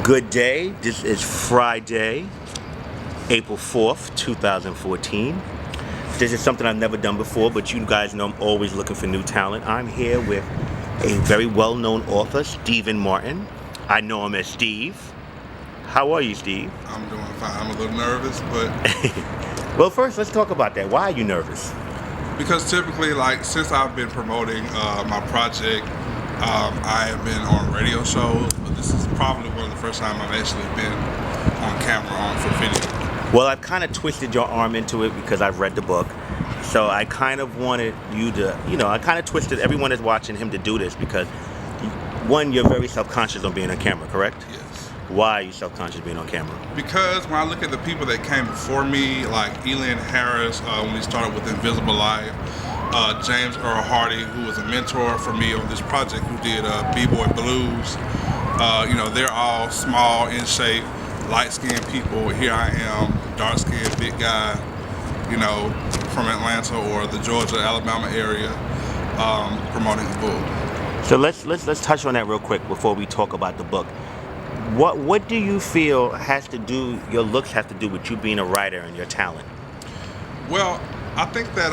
Good day. This is Friday, April 4th, 2014. This is something I've never done before, but you guys know I'm always looking for new talent. I'm here with a very well-known author, Stephen Martin. I know him as Steve. How are you, Steve? I'm doing fine. I'm a little nervous, but... Well, first, let's talk about that. Why are you nervous? Because typically, since I've been promoting my project, I have been on radio shows, but this is probably one of the first times I've actually been on camera for video. Well, I've kind of twisted your arm into it because I've read the book. So I kind of wanted you to, I kind of twisted everyone that's watching him to do this because, one, you're very self-conscious on being on camera, correct? Yes. Why are you self-conscious being on camera? Because when I look at the people that came before me, like Lynn when he started with Invisible Life, James Earl Hardy, who was a mentor for me on this project, who did B-Boy Blues. They're all small, in shape, light-skinned people. Here I am, dark-skinned, big guy, from Atlanta or the Georgia, Alabama area, promoting the book. So let's touch on that real quick before we talk about the book. What do you feel your looks have to do with you being a writer and your talent? Well, I think that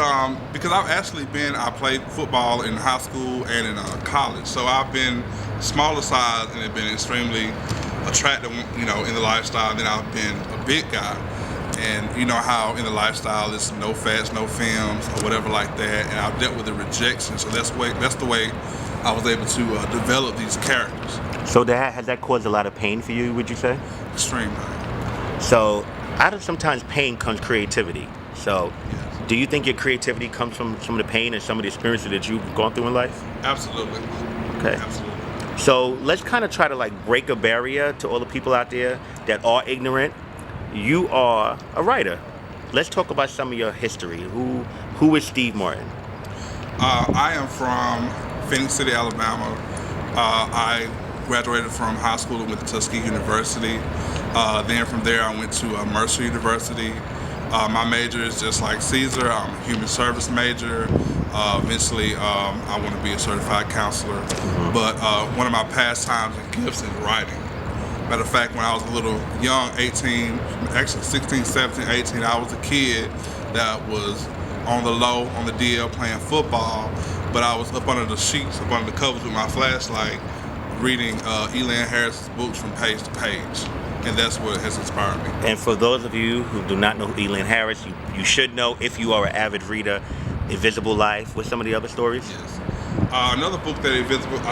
because I played football in high school and in college, so I've been smaller size and have been extremely attractive, in the lifestyle. And then I've been a big guy, and you know how in the lifestyle it's no fats, no films, or whatever like that. And I've dealt with the rejection, so that's the way I was able to develop these characters. So has that caused a lot of pain for you, would you say? Extreme pain. So out of sometimes pain comes creativity. So yes. Do you think your creativity comes from some of the pain and some of the experiences that you've gone through in life? Absolutely. Okay. Absolutely. So let's kind of try to break a barrier to all the people out there that are ignorant. You are a writer. Let's talk about some of your history. Who is Steve Martin? I am from Phoenix City, Alabama. I graduated from high school and went to Tuskegee University. Then from there I went to Mercer University. My major is just like Caesar. I'm a human service major. Eventually I want to be a certified counselor. Mm-hmm. But one of my pastimes and gifts is writing. Matter of fact, when I was a little young, 16, 17, 18, I was a kid that was on the low, on the DL playing football, but I was up under the sheets, up under the covers with my flashlight, reading Lynn Harris's books from page to page, and that's what has inspired me. And for those of you who do not know who Lynn Harris, you should know if you are an avid reader, Invisible Life. What's some of the other stories? Yes. Another book that I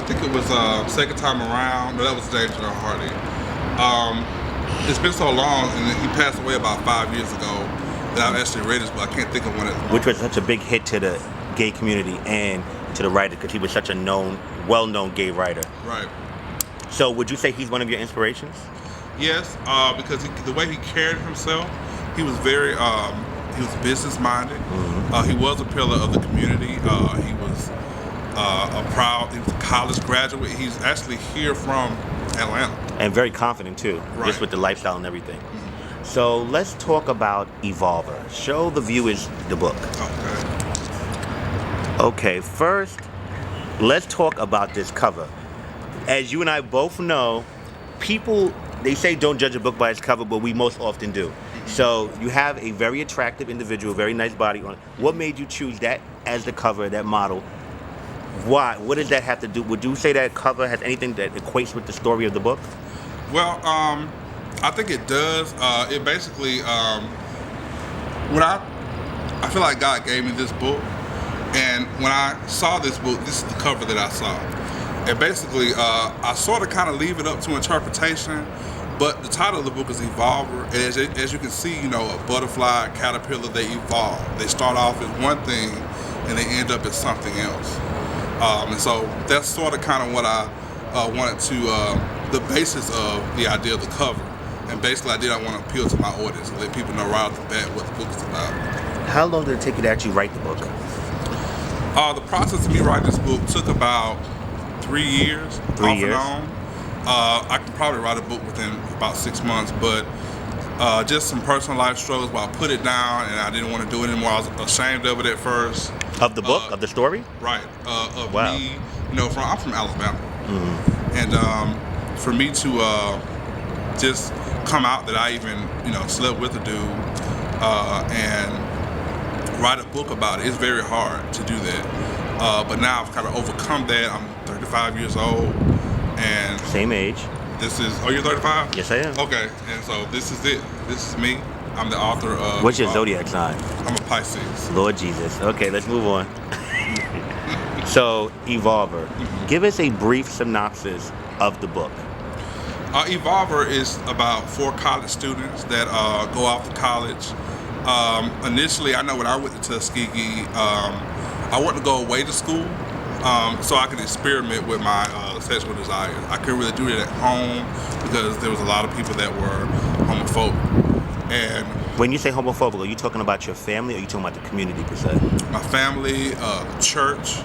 think it was Second Time Around, no, that was James Earl Hardy. It's been so long, and he passed away about 5 years ago, that I've actually read his book. I can't think of one at the moment. Which was such a big hit to the gay community and to the writer because he was such a well-known gay writer. Right. So would you say he's one of your inspirations? Yes, because the way he carried himself, he was very, he was business-minded. Mm-hmm. He was a pillar of the community. He was he was a college graduate. He's actually here from Atlanta. And very confident too, right. Just with the lifestyle and everything. Mm-hmm. So let's talk about Evolver. Show the viewers the book. Okay, first, let's talk about this cover. As you and I both know, they say don't judge a book by its cover, but we most often do. So you have a very attractive individual, very nice body on it. What made you choose that as the cover, that model? Why? What does that have to do? Would you say that cover has anything that equates with the story of the book? Well, I think it does. It basically, I feel like God gave me this book, and when I saw this book, this is the cover that I saw. And basically, I sort of kind of leave it up to interpretation, but the title of the book is Evolver. And as you can see, a butterfly, a caterpillar, they evolve. They start off as one thing, and they end up as something else. And so that's sort of kind of what I wanted to, the basis of the idea of the cover. And basically, I want to appeal to my audience and let people know right off the bat what the book is about. How long did it take you to actually write the book? The process of me writing this book took about 3 years. 3 years? Off and on. I could probably write a book within about 6 months, but just some personal life struggles where I put it down and I didn't want to do it anymore. I was ashamed of it at first. Of the book? Of the story? Right. Of wow. Me, I'm from Alabama. Mm-hmm. And for me to just come out that I even, slept with a dude, and write a book about it. It's very hard to do that. But now I've kind of overcome that. I'm 35 years old, and same age. This is. Oh, you're 35? Yes, I am. Okay, and so this is it. This is me. I'm the author of. What's your zodiac sign? I'm a Pisces. Lord Jesus. Okay, let's move on. So, Evolver, give us a brief synopsis of the book. Evolver is about 4 college students that go off to college. Initially, I know when I went to Tuskegee, I wanted to go away to school so I could experiment with my sexual desires. I couldn't really do it at home because there was a lot of people that were homophobic. And when you say homophobic, are you talking about your family or are you talking about the community per se? My family, the church,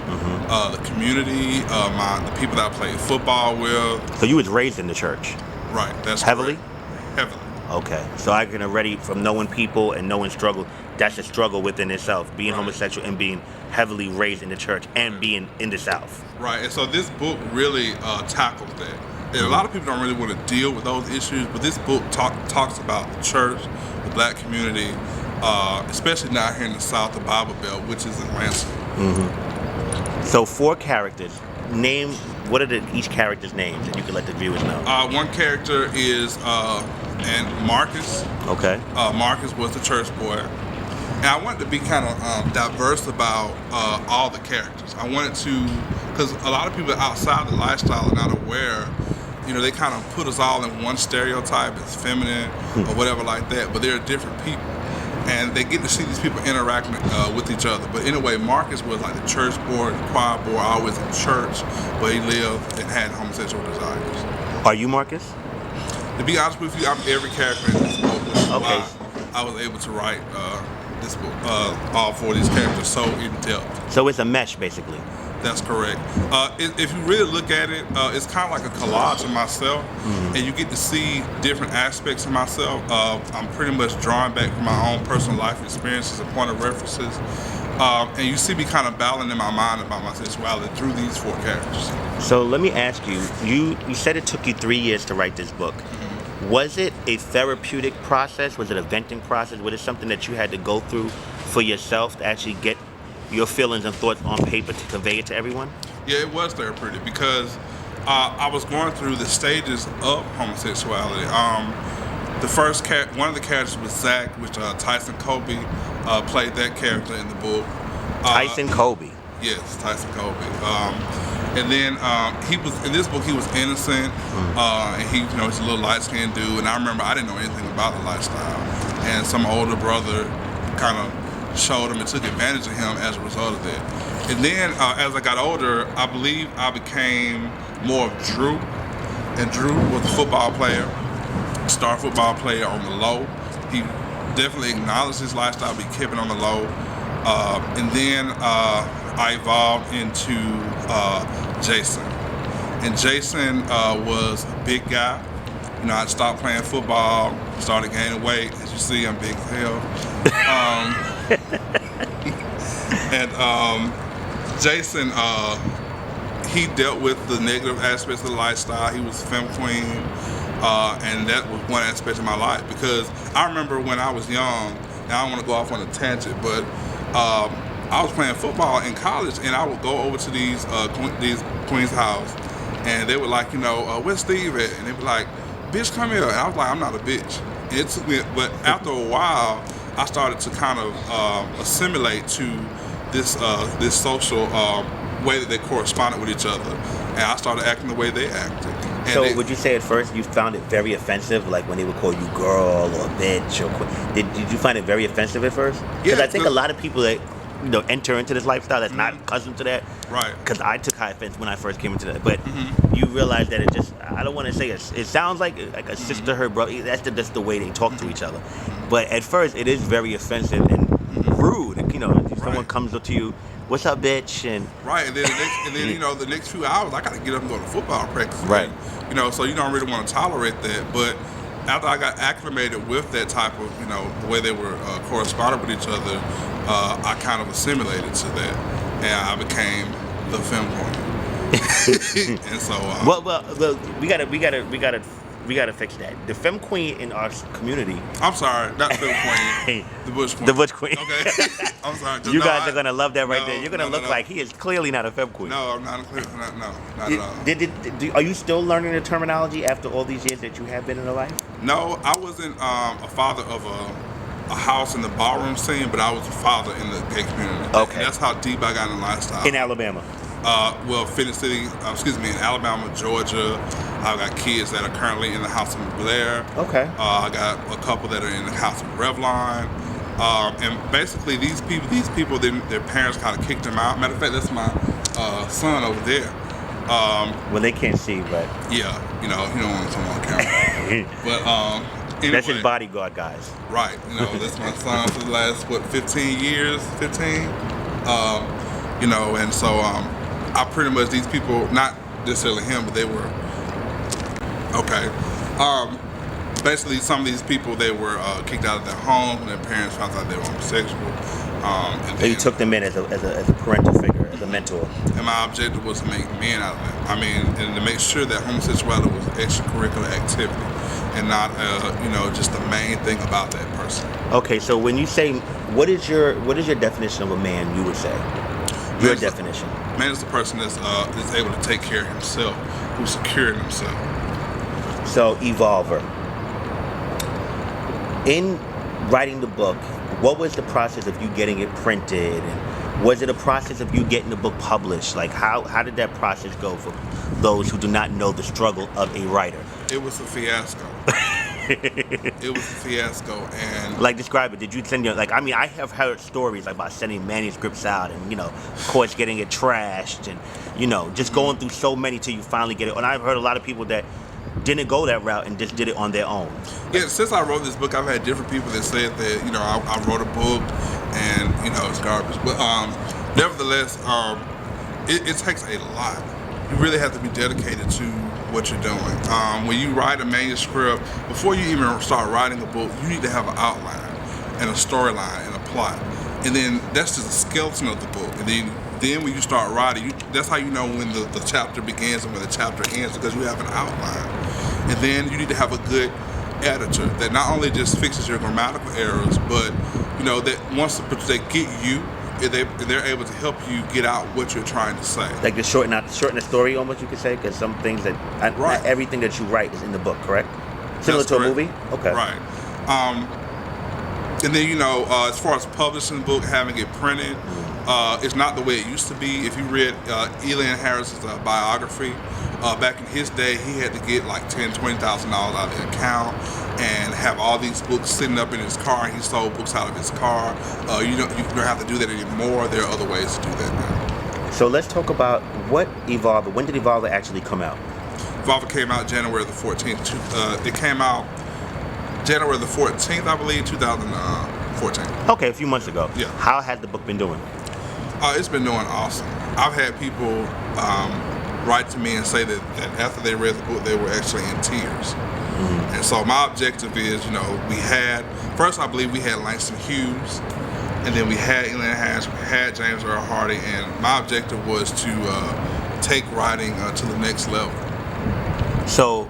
the community, the people that I played football with. So you was raised in the church? Right, that's heavily? Correct. Heavily. Okay, so I can already, from knowing people and knowing struggle, that's a struggle within itself, being homosexual and being heavily raised in the church and being in the South. Right, and so this book really tackles that. And a lot of people don't really want to deal with those issues, but this book talks about the church, the black community, especially now here in the South, the Bible Belt, which is in Lansing. So 4 characters. Name, what are each character's names, and you can let the viewers know. One character is and Marcus. Okay. Marcus was the church boy. And I wanted to be kind of diverse about all the characters. I wanted to, because a lot of people outside the lifestyle are not aware. They kind of put us all in one stereotype as feminine or whatever like that, but they're different people. And they get to see these people interacting with each other. But anyway, Marcus was like the church boy, the choir boy, always in church, but he lived and had homosexual desires. Are you Marcus? To be honest with you, I'm every character in this book, which is okay. why I was able to write this book, all 4 of these characters so in depth. So it's a mesh, basically. That's correct. If you really look at it, it's kind of like a collage of myself, and you get to see different aspects of myself. I'm pretty much drawing back from my own personal life experiences and point of references, and you see me kind of battling in my mind about my sexuality through these 4 characters. So let me ask you, you said it took you 3 years to write this book. Was it a therapeutic process? Was it a venting process? Was it something that you had to go through for yourself to actually get your feelings and thoughts on paper to convey it to everyone? Yeah, it was therapeutic because I was going through the stages of homosexuality. One of the characters was Zach, which Tyson Colby played that character in the book. Tyson Colby. Yes, Tyson Colby. And then he was in this book. He was innocent, and he's a little light-skinned dude. And I remember I didn't know anything about the lifestyle, and some older brother kind of showed him and took advantage of him as a result of that. And then as I got older, I believe I became more of Drew. And Drew was a football player, star football player on the low. He definitely acknowledged his lifestyle, but he kept it on the low. And then I evolved into Jason. And Jason was a big guy. I stopped playing football, started gaining weight. As you see, I'm big as hell. And Jason, he dealt with the negative aspects of the lifestyle. He was a femme queen, and that was one aspect of my life. Because I remember when I was young, and I don't want to go off on a tangent, but I was playing football in college, and I would go over to these queens' house, and they were like, where's Steve at? And they'd be like, bitch, come here. And I was like, I'm not a bitch. And it took me, but after a while, I started to kind of assimilate to this social way that they corresponded with each other, and I started acting the way they acted. And so would you say at first you found it very offensive, like when they would call you girl or bitch, or did you find it very offensive at first? Because Yeah, I think a lot of people that enter into this lifestyle that's not accustomed to that. Right. Because I took high offense when I first came into that, but you realize that I don't want to say it sounds like a sister, her brother. That's just the way they talk to each other. But at first, it is very offensive and rude. If someone comes up to you, "What's up, bitch?" and right, and then the next few hours, I got to get up and go to football practice. Right. So you don't really want to tolerate that. But after I got acclimated with that type of, the way they were corresponding with each other, I kind of assimilated to that, and I became the femme queen. And so well, we gotta we gotta fix that. The femme queen in our community. I'm sorry, not Femme Queen. The Bush Queen. The Bush Queen. Okay. I'm sorry. You guys are gonna love that right there. You're gonna no, look no. like he is clearly not a femme queen. No, I'm not. Not at all. Are you still learning the terminology after all these years that you have been in the life? No, I wasn't a father of a house in the ballroom scene, but I was a father in the gay community. Okay. And that's how deep I got in the lifestyle. In Alabama. Well, Phoenix City, in Alabama, Georgia. I've got kids that are currently in the house of Blair. Okay. I got a couple that are in the house of Revlon. And basically, these people, their parents kind of kicked them out. Matter of fact, that's my son over there. Well, they can't see, but Yeah, you don't want to come on camera. But anyway, that's his bodyguard, guys. right? That's my son for the last 15 years, 15. And so I pretty much, these people, not necessarily him, but they were okay. Basically, some of these people, they were kicked out of their homes, and their parents found out they were homosexual. So you took them in as a parental figure, as a mentor. And my objective was to make men out of them. And to make sure that homosexuality was extracurricular activity and not, just the main thing about that person. Okay, so when you say, what is your definition of a man? You would say your definition. Man is the person that's able to take care of himself, who's secure in himself. So, Evolver. In writing the book, what was the process of you getting it printed? Was it a process of you getting the book published? Like, how did that process go for those who do not know the struggle of a writer? It was a fiasco. It was a fiasco, and like, describe it. Did you send I have heard stories about sending manuscripts out and, of course, getting it trashed and, just going through so many till you finally get it. And I've heard a lot of people that didn't go that route and just did it on their own. Yeah, since I wrote this book, I've had different people that said that, I wrote a book and, it's garbage. But nevertheless, it takes a lot. You really have to be dedicated to what you're doing. When you write a manuscript, before you even start writing a book, you need to have an outline and a storyline and a plot. And then that's just a skeleton of the book. And then when you start writing, that's how you know when the chapter begins and when the chapter ends, because you have an outline. And then you need to have a good editor that not only just fixes your grammatical errors, but that once they get you, they're able to help you get out what you're trying to say. Like to shorten the story, almost, you could say, because some things not everything that you write is in the book, correct? Similar to a movie? Okay. Right. And then, as far as publishing the book, having it printed, it's not the way it used to be. If you read Lynn Harris's biography, back in his day, he had to get like $10,000, $20,000 out of the account and have all these books sitting up in his car, and he sold books out of his car. You don't have to do that anymore. There are other ways to do that now. So let's talk about what Evolver. When did Evolver actually come out? Evolver came out January the 14th. It came out January the 14th, I believe, 2014. Okay, a few months ago. Yeah. How has the book been doing? It's been doing awesome. I've had people write to me and say that after they read the book, they were actually in tears. Mm-hmm. And so my objective is, first I believe we had Langston Hughes, and then we had Lynn Harris, we had James Earl Hardy, and my objective was to take writing to the next level. So,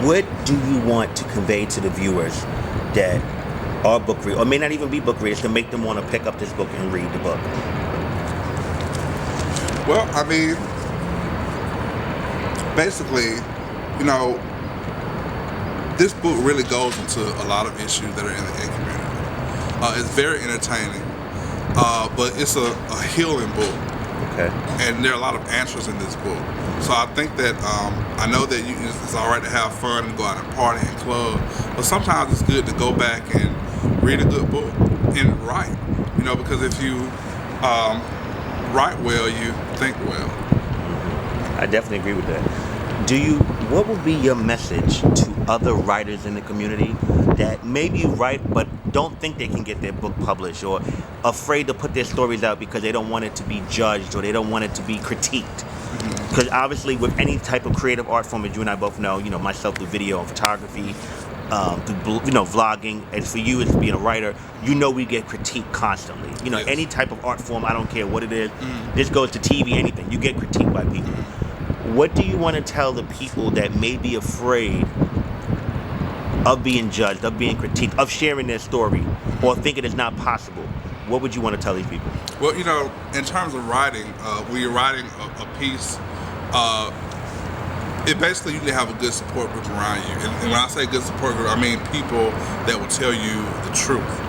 what do you want to convey to the viewers that are book readers, or may not even be book readers, to make them want to pick up this book and read the book? Well, basically, this book really goes into a lot of issues that are in the gay community. It's very entertaining, but it's a healing book. Okay. And there are a lot of answers in this book. So I think that I know that it's all right to have fun and go out and party and club, but sometimes it's good to go back and read a good book and write. Because if you write well, you think well. I definitely agree with that. What would be your message to other writers in the community that maybe write but don't think they can get their book published, or afraid to put their stories out because they don't want it to be judged or they don't want it to be critiqued? Because obviously with any type of creative art form, as you and I both know, myself through video and photography, through vlogging, and for you as being a writer, we get critiqued constantly. Yes. Any type of art form, I don't care what it is. This goes to TV, anything. You get critiqued by people. What do you want to tell the people that may be afraid of being judged, of being critiqued, of sharing their story, or thinking it's not possible? What would you want to tell these people? Well, you know, in terms of writing, when you're writing a piece, it basically you need to have a good support group around you. And when I say good support group, I mean people that will tell you the truth.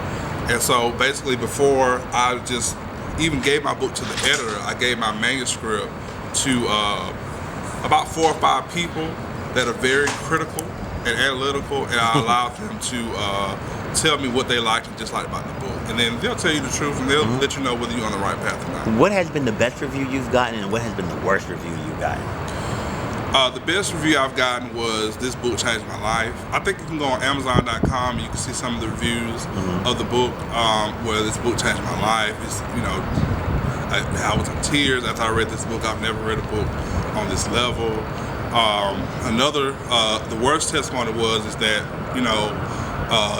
And so basically before I just even gave my book to the editor, I gave my manuscript to about 4 or 5 people that are very critical and analytical, and I allowed them to tell me what they liked and disliked about the book. And then they'll tell you the truth, and they'll let you know whether you're on the right path or not. What has been the best review you've gotten, and what has been the worst review you've gotten? The best review I've gotten was "This book changed my life." I think you can go on Amazon.com and you can see some of the reviews of the book where "This book changed my life." It's, you know, I was in tears after I read this book. I've never read a book on this level. The worst testimony is that, you know,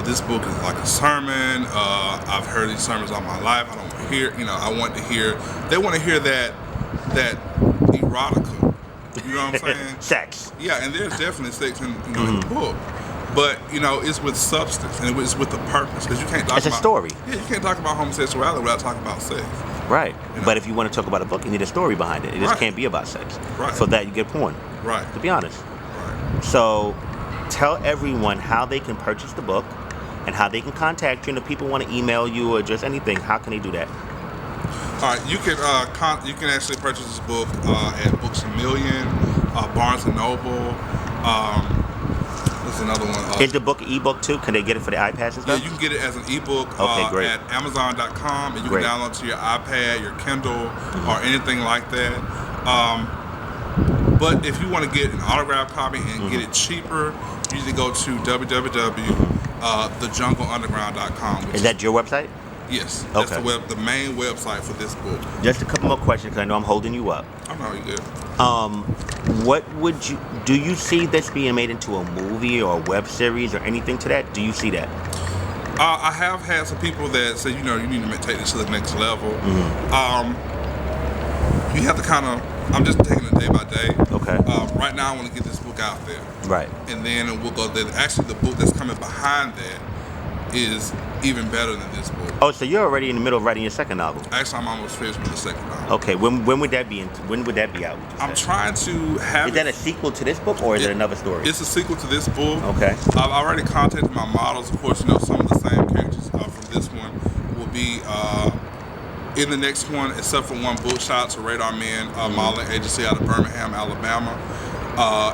this book is like a sermon. I've heard these sermons all my life. I don't hear, you know, they want to hear that erotica. You know what I'm saying? Sex. Yeah, and there's definitely sex in, you know, in the book. But, you know, it's with substance and it's with a purpose. Because you can't talk about... It's a story. Yeah, you can't talk about homosexuality without talking about sex. Right. You know? But if you want to talk about a book, you need a story behind it. It just can't be about sex. Right. For that, you get porn. Right. To be honest. Right. So, tell everyone how they can purchase the book and how they can contact you. And if people want to email you or just anything, how can they do that? All right, you can actually purchase this book at Books A Million, Barnes and Noble. There's another one. Is the book an ebook too? Can they get it for the iPads and stuff? Yeah, you can get it as an ebook great. at Amazon.com, and you Great. can download it to your iPad, your Kindle, or anything like that. But if you want to get an autographed copy and get it cheaper, you need to go to www.thejungleunderground.com. Is that your website? Yes, that's Okay. the main website for this book. Just a couple more questions because I know I'm holding you up. I know you good. Do you see this being made into a movie or a web series or anything to that? Do you see that? I have had some people that say, you know, you need to take this to the next level. You have to kind of, I'm just taking it day by day. Okay. Right now I want to get this book out there. Right. And then we'll go there. Actually, the book that's coming behind that is even better than this book. Oh, so you're already in the middle of writing your second novel? Actually, I'm almost finished with the second novel. Okay. When would that be? When would that be out? I'm trying to have. Is that a sequel to this book or is it another story? It's a sequel to this book. Okay. I've already contacted my models. Of course, you know, some of the same characters from this one will be in the next one, except for one book. Shout out to Radar Men modeling agency out of Birmingham, Alabama,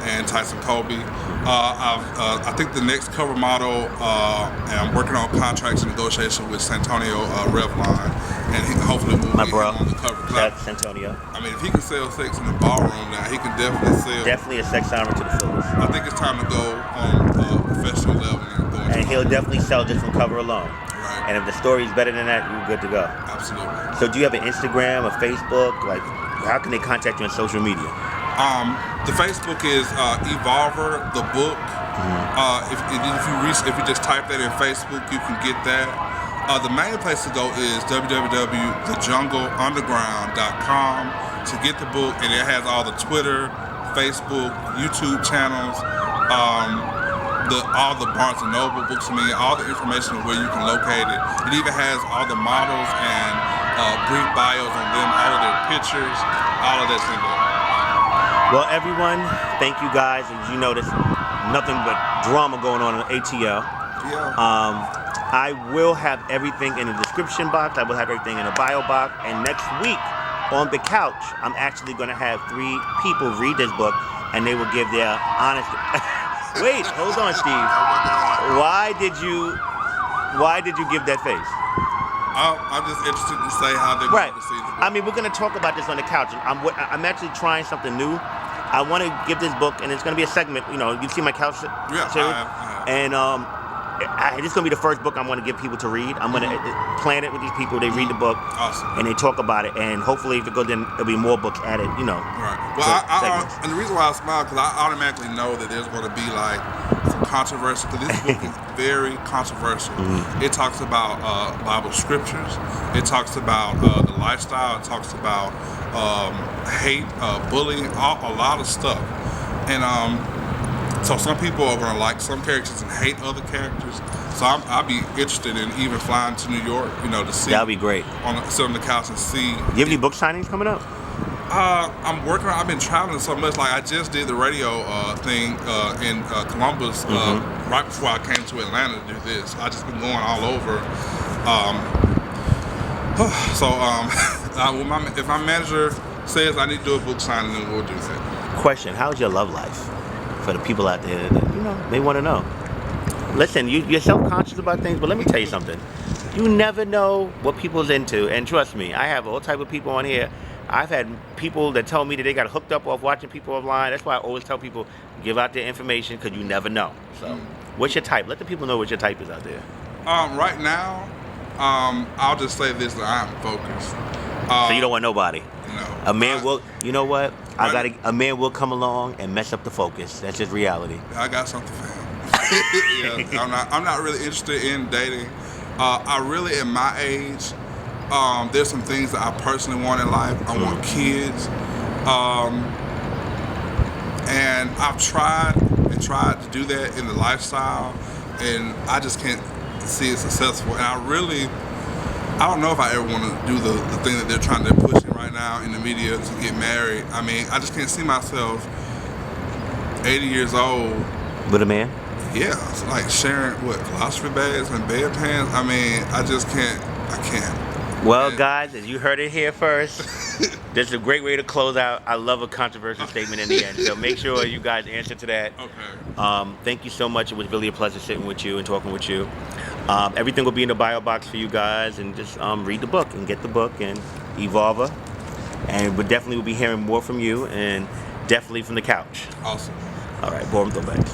and Tyson Colby. I think the next cover model, and I'm working on contracts and negotiation with Santonio Revlon, and he hopefully will be on the cover. That's Santonio. I mean, if he can sell sex in the ballroom now, he can definitely sell. Definitely a sex siren to the fullest. I think it's time to go on a professional level and he'll definitely sell just from cover alone. Right. And if the story's better than that, you're good to go. Absolutely. So do you have an Instagram, a Facebook? Like, how can they contact you on social media? The Facebook is Evolver the Book. If you just type that in Facebook, you can get that. The main place to go is www.thejungleunderground.com to get the book, and it has all the Twitter, Facebook, YouTube channels, all the Barnes and Noble books. I mean, all the information of where you can locate it. It even has all the models and brief bios on them, all of their pictures, all of that's in there. Well, everyone, thank you guys. As you know, there's nothing but drama going on ATL. Yeah. I will have everything in the description box. I will have everything in the bio box. And next week on the couch, I'm actually going to have 3 people read this book, and they will give their honest. Wait, hold on, Steve. Oh my God. Why did you give that face? I'm just interested to say how they're going to receive the book. I mean, we're going to talk about this on the couch. I'm actually trying something new. I want to give this book, and it's going to be a segment. You know, you see my couch series, I have. And this is going to be the first book I want to give people to read. I'm going to plan it with these people. They read the book, awesome, and they talk about it. And hopefully, if it goes, then there'll be more books added. You know. Right. Well, and the reason why I smile because I automatically know that there's going to be like some controversy, because this book is very controversial. It talks about Bible scriptures. It talks about the lifestyle. It talks about hate, bullying, a lot of stuff. And so some people are going to like some characters and hate other characters. So I'll be interested in even flying to New York, to see. That'd be great. Sit on the couch and see. You have any book signings coming up? I'm working on. I've been traveling so much. Like I just did the radio thing in Columbus right before I came to Atlanta to do this. I just been going all over. If my manager says I need to do a book signing, then we'll do that. Question: how's your love life? For the people out there that may want to know. Listen, you're self-conscious about things, but let me tell you something. You never know what people's into, and trust me, I have all type of people on here. I've had people that tell me that they got hooked up off watching people online. That's why I always tell people, give out their information, because you never know. So, what's your type? Let the people know what your type is out there. Right now, I'll just say this, that I am focused. So you don't want nobody? No. A man will, you know what? A man will come along and mess up the focus. That's just reality. I got something for him. Yeah, I'm not really interested in dating. I really, at my age, there's some things that I personally want in life. I want kids. And I've tried to do that in the lifestyle, and I just can't see it successful. And I don't know if I ever want to do the thing that they're trying to push right now in the media to get married. I mean, I just can't see myself 80 years old. With a man? Yeah, it's like sharing, philosophy bags and bedpans. I mean, I can't. Well, guys, as you heard it here first, this is a great way to close out. I love a controversial statement in the end, so make sure you guys answer to that. Okay. Thank you so much. It was really a pleasure sitting with you and talking with you. Everything will be in the bio box for you guys, and just read the book and get the book and Evolver. And we definitely will be hearing more from you, and definitely from the couch. Awesome. All right, Ballroom Throwbacks.